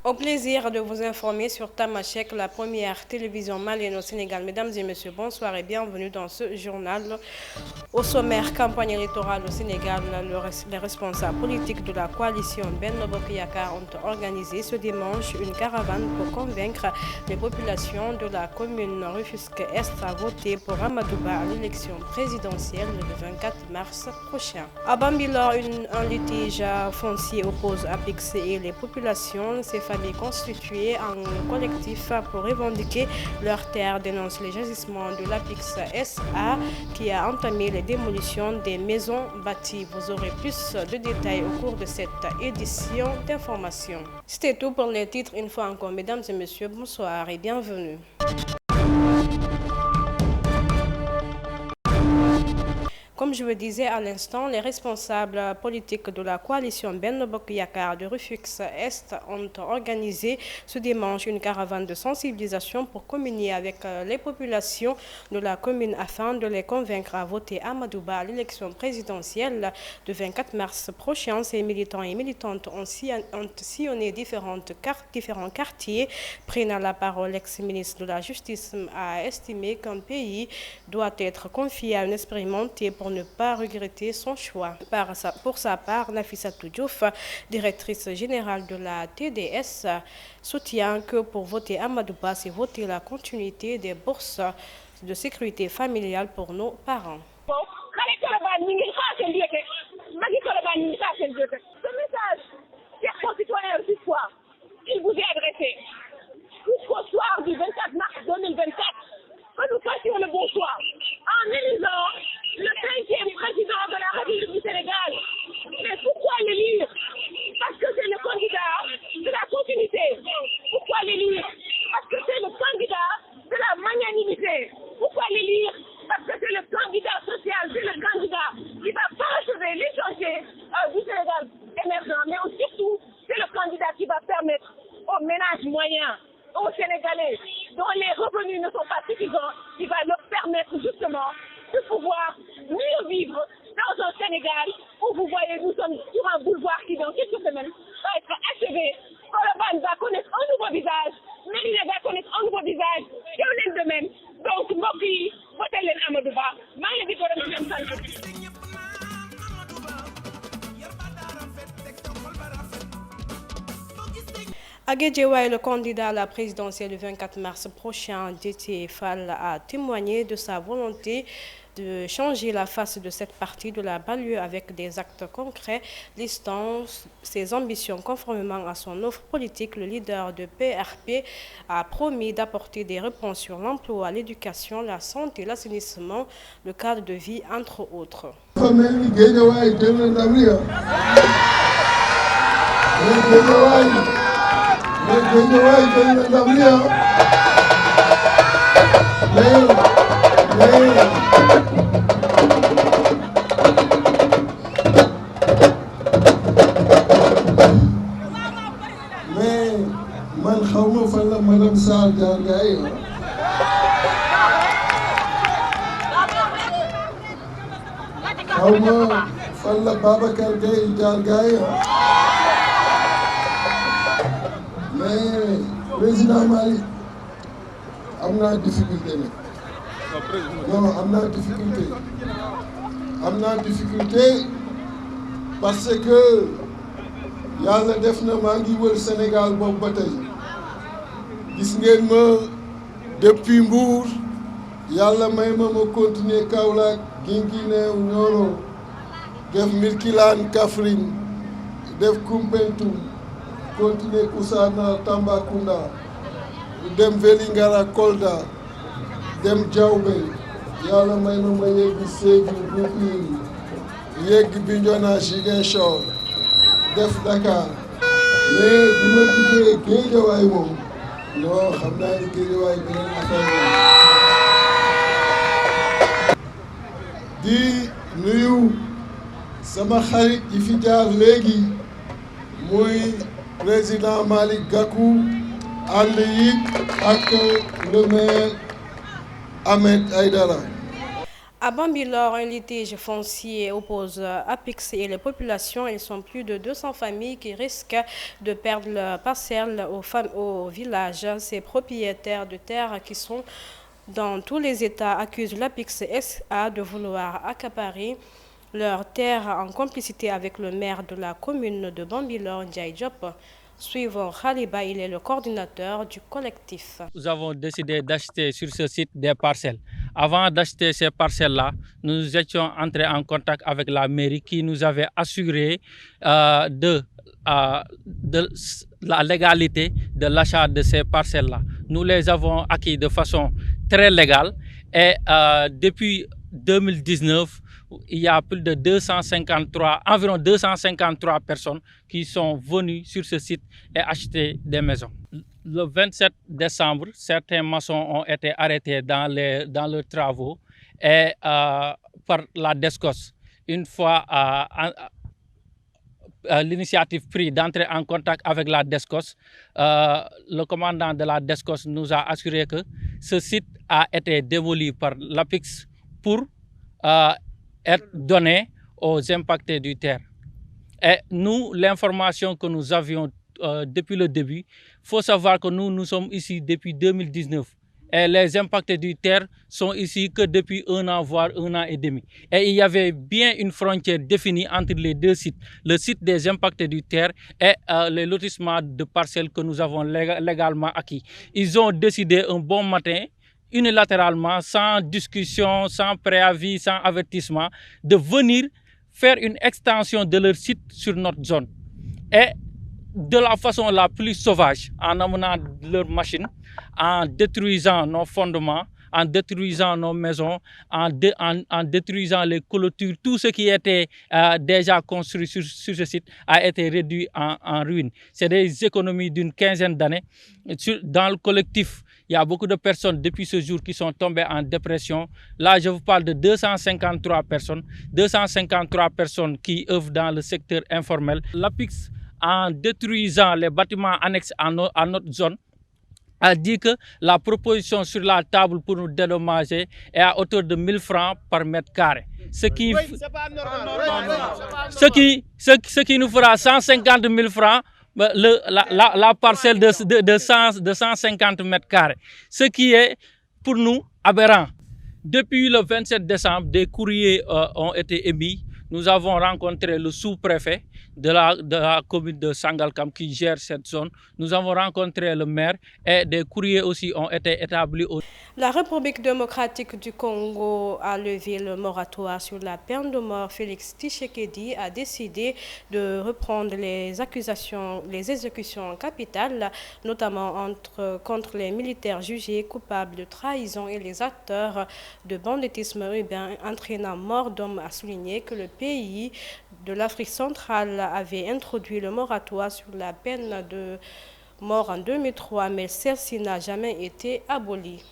Au plaisir de vous informer sur Tamashek, la première télévision malienne au Sénégal. Mesdames et messieurs, bonsoir et bienvenue dans ce journal. Au sommaire, campagne électorale au Sénégal, les responsables politiques de la coalition Benno Bokk Yakaar ont organisé ce dimanche une caravane pour convaincre les populations de la commune Rufisque-Est à voter pour Amadou Ba à l'élection présidentielle le 24 mars prochain. À Bambilor, un litige foncier oppose APIX et les populations. Ces familles constituées en collectif pour revendiquer leurs terres dénoncent les agissements de l'APIX SA qui a entamé les démolitions des maisons bâties. Vous aurez plus de détails au cours de cette édition d'information. C'était tout pour les titres. Une fois encore, mesdames et messieurs, bonsoir et bienvenue. Comme je le disais à l'instant, les responsables politiques de la coalition Benno Bokk Yakaar de Rufisque-Est ont organisé ce dimanche une caravane de sensibilisation pour communier avec les populations de la commune afin de les convaincre à voter Amadou Ba à l'élection présidentielle du 24 mars prochain. Ces militants et militantes ont sillonné différents quartiers. Prenant la parole, l'ex-ministre de la Justice a estimé qu'un pays doit être confié à un expérimenté pour ne pas regretter son choix. Pour sa part, Nafissatou Diouf, directrice générale de la TDS, soutient que pour voter Amadou Ba, c'est voter la continuité des bourses de sécurité familiale pour nos parents. Ce message, chers concitoyens, il vous est adressé jusqu'au soir du 24 mars 2024, que nous fassions le bon choix en élisant le 5e président de la République du Sénégal. Mais pourquoi l'élire? Parce que c'est le candidat de la continuité. Pourquoi l'élire? Parce que c'est le candidat de la magnanimité. Pourquoi l'élire? Parce que c'est le candidat social, c'est le candidat qui va parachever les chantiers du Sénégal émergent. Mais surtout, c'est le candidat qui va permettre aux ménages moyens, aux Sénégalais dont les revenus ne sont pas suffisants, qui va leur permettre justement de pouvoir mieux vivre dans un Sénégal où vous voyez, nous sommes sur un boulevard qui dans quelques semaines va être achevé. Colobane va connaître un nouveau visage, Médina va connaître un nouveau visage, Kewoulen de même. Donc mbokk yi voté leen Amadou Ba maa ngi leen di gërëm di leen sant. À Guédiawaye, le candidat à la présidentielle du 24 mars prochain, Déthié Fall, a témoigné de sa volonté de changer la face de cette partie de la banlieue avec des actes concrets listant ses ambitions conformément à son offre politique. Le leader de PRP a promis d'apporter des réponses sur l'emploi, l'éducation, la santé, l'assainissement, le cadre de vie, entre autres. mais man xawma fan la madame Sarr jaar gaay xawma fan la Babacar Gueye jaar gaay mais président Malick am naa difficulté nag non am naa difficulté parce que yàlla def na maa ngi wër Sénégal boobu ba tey gis ngeen ma depuis Mbour yàlla may ma continuer Kaolack Guinguinéo Nioro def Birkelane Kaffrine def Koumpentoum continuer Koussanar Tambacounda dem Vélingara Kolda dem Diaobé yàlla may ma yegg Sédhiou Bounkiling yegg Bignona Ziguinchor def Dakar mais bi ma duggee Guédiawaye moom non xam naa ni Guédiawaye beneen affaire di nuyu sama xarit yi fi jaar léegi muy président Malick Gakou ànd yi ak le maire Ahmed Aïdara. À Bambilor, un litige foncier oppose Apix et les populations. Ils sont plus de 200 familles qui risquent de perdre leurs parcelles au village. Ces propriétaires de terres qui sont dans tous les États accusent l'Apix SA de vouloir accaparer leurs terres en complicité avec le maire de la commune de Bambilor, Ndiaye Diop. Suivant Khaliba, il est le coordinateur du collectif. Nous avons décidé d'acheter sur ce site des parcelles. Avant d'acheter ces parcelles-là, nous étions entrés en contact avec la mairie qui nous avait assuré de la légalité de l'achat de ces parcelles-là. Nous les avons acquis de façon très légale et depuis 2019, il y a plus de environ 253 personnes qui sont venues sur ce site et acheter des maisons. Le 27 décembre, certains maçons ont été arrêtés dans leurs travaux et par la DESCOS. Une fois l'initiative prise d'entrer en contact avec la DESCOS, le commandant de la DESCOS nous a assuré que ce site a été démoli par l'APIX pour être donné aux impactés du terre. Et nous, l'information que nous avions depuis le début, il faut savoir que nous sommes ici depuis 2019. Et les impactés du terre sont ici que depuis 1 an, voire 1 an et demi. Et il y avait bien une frontière définie entre les deux sites. Le site des impactés du terre et les lotissements de parcelles que nous avons légalement acquis. Ils ont décidé un bon matin, unilatéralement, sans discussion, sans préavis, sans avertissement, de venir faire une extension de leur site sur notre zone. Et de la façon la plus sauvage, en amenant leurs machines, en détruisant nos fondements, en détruisant nos maisons, en détruisant les clôtures, tout ce qui était déjà construit sur ce site a été réduit en ruine. C'est des économies d'une quinzaine d'années. Dans le collectif, il y a beaucoup de personnes depuis ce jour qui sont tombées en dépression. Là, je vous parle de 253 personnes. 253 personnes qui œuvrent dans le secteur informel. L'APIX, en détruisant les bâtiments annexes à notre zone, a dit que la proposition sur la table pour nous dédommager est à hauteur de 1 000 francs par mètre carré. Ce qui nous fera 150 000 francs la parcelle de 150 mètres carrés. Ce qui est pour nous aberrant. Depuis le 27 décembre, des courriers ont été émis. Nous avons rencontré le sous-préfet de la commune de Sangalkam qui gère cette zone. Nous avons rencontré le maire et des courriers aussi ont été établis. La République démocratique du Congo a levé le moratoire sur la peine de mort. Félix Tshisekedi a décidé de reprendre les exécutions capitales, notamment contre les militaires jugés coupables de trahison et les acteurs de banditisme urbain entraînant mort d'hommes, a souligné que le pays de l'Afrique centrale avait introduit le moratoire sur la peine de mort en 2003, mais celle-ci n'a jamais été abolie.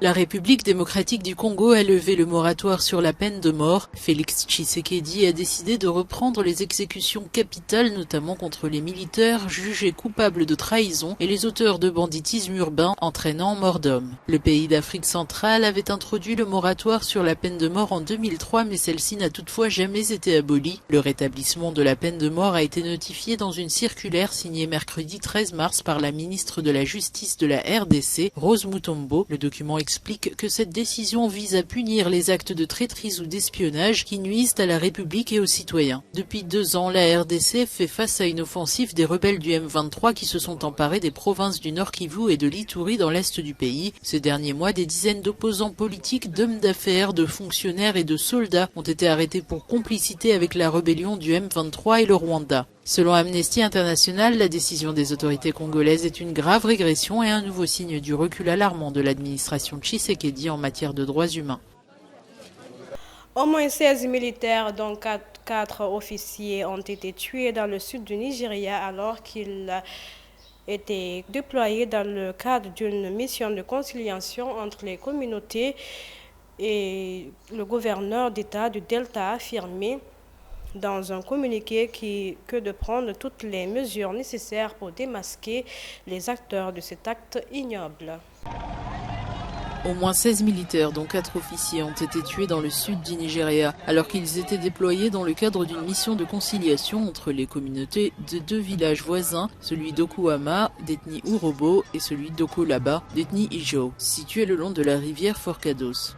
La République démocratique du Congo a levé le moratoire sur la peine de mort. Félix Tshisekedi a décidé de reprendre les exécutions capitales, notamment contre les militaires jugés coupables de trahison et les auteurs de banditisme urbain entraînant mort d'hommes. Le pays d'Afrique centrale avait introduit le moratoire sur la peine de mort en 2003, mais celle-ci n'a toutefois jamais été abolie. Le rétablissement de la peine de mort a été notifié dans une circulaire signée mercredi 13 mars par la ministre de la Justice de la RDC, Rose Mutombo. Le document explique que cette décision vise à punir les actes de traîtrise ou d'espionnage qui nuisent à la République et aux citoyens. Depuis 2 ans, la RDC fait face à une offensive des rebelles du M23 qui se sont emparés des provinces du Nord Kivu et de l'Ituri dans l'est du pays. Ces derniers mois, des dizaines d'opposants politiques, d'hommes d'affaires, de fonctionnaires et de soldats ont été arrêtés pour complicité avec la rébellion du M23 et le Rwanda. Selon Amnesty International, la décision des autorités congolaises est une grave régression et un nouveau signe du recul alarmant de l'administration Tshisekedi en matière de droits humains. Au moins 16 militaires, dont 4 officiers, ont été tués dans le sud du Nigeria alors qu'ils étaient déployés dans le cadre d'une mission de conciliation entre les communautés, et le gouverneur d'État du Delta a affirmé dans un communiqué que de prendre toutes les mesures nécessaires pour démasquer les acteurs de cet acte ignoble. Au moins 16 militaires, dont 4 officiers, ont été tués dans le sud du Nigeria, alors qu'ils étaient déployés dans le cadre d'une mission de conciliation entre les communautés de 2 villages voisins, celui d'Okuama, d'ethnie Urobo, et celui d'Okolaba, d'ethnie Ijo, situés le long de la rivière Forcados.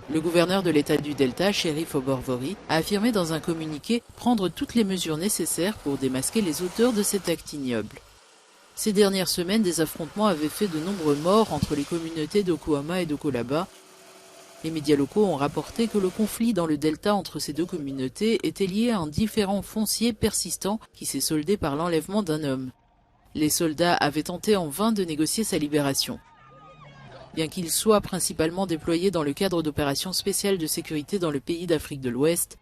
Le gouverneur de l'État du Delta, Sheriff Oborvori, a affirmé dans un communiqué prendre toutes les mesures nécessaires pour démasquer les auteurs de cet acte ignoble. Ces dernières semaines, des affrontements avaient fait de nombreux morts entre les communautés d'Okuama et d'Okolaba. Les médias locaux ont rapporté que le conflit dans le delta entre ces 2 communautés était lié à un différend foncier persistant qui s'est soldé par l'enlèvement d'un homme. Les soldats avaient tenté en vain de négocier sa libération. Bien qu'ils soient principalement déployés dans le cadre d'opérations spéciales de sécurité dans le pays d'Afrique de l'Ouest,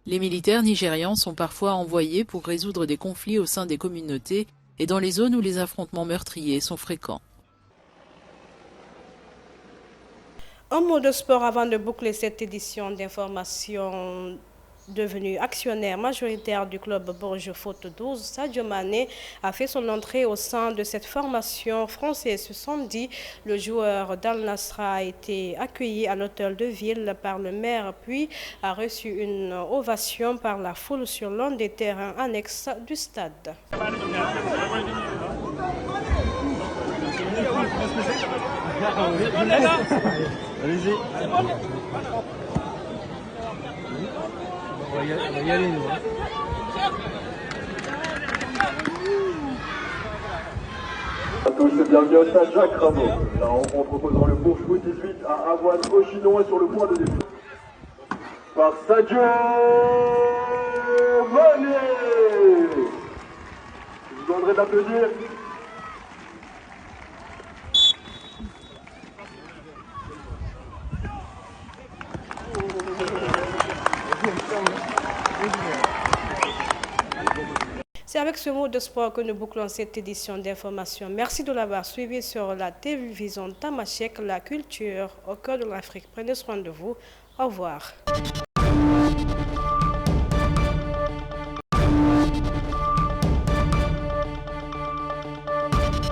les militaires nigérians sont parfois envoyés pour résoudre des conflits au sein des communautés et dans les zones où les affrontements meurtriers sont fréquents. Un mot de sport avant de boucler cette édition d'information. Devenu actionnaire majoritaire du club Bourges Foot 12, Sadio Mané a fait son entrée au sein de cette formation française ce samedi. Le joueur d'Al Nassr a été accueilli à l'hôtel de ville par le maire, puis a reçu une ovation par la foule sur l'un des terrains annexes du stade. À tous et bienvenue au stade Jacques Rameau. La rencontre opposant le Bourges Foot 18 à Avoine au Chinon est sur le point de début. Par Sadio Mané. Je vous demanderai d'applaudir. C'est avec ce mot de sport que nous bouclons cette édition d'information. Merci de l'avoir suivi sur la télévision Tamashek, la culture au cœur de l'Afrique. Prenez soin de vous. Au revoir.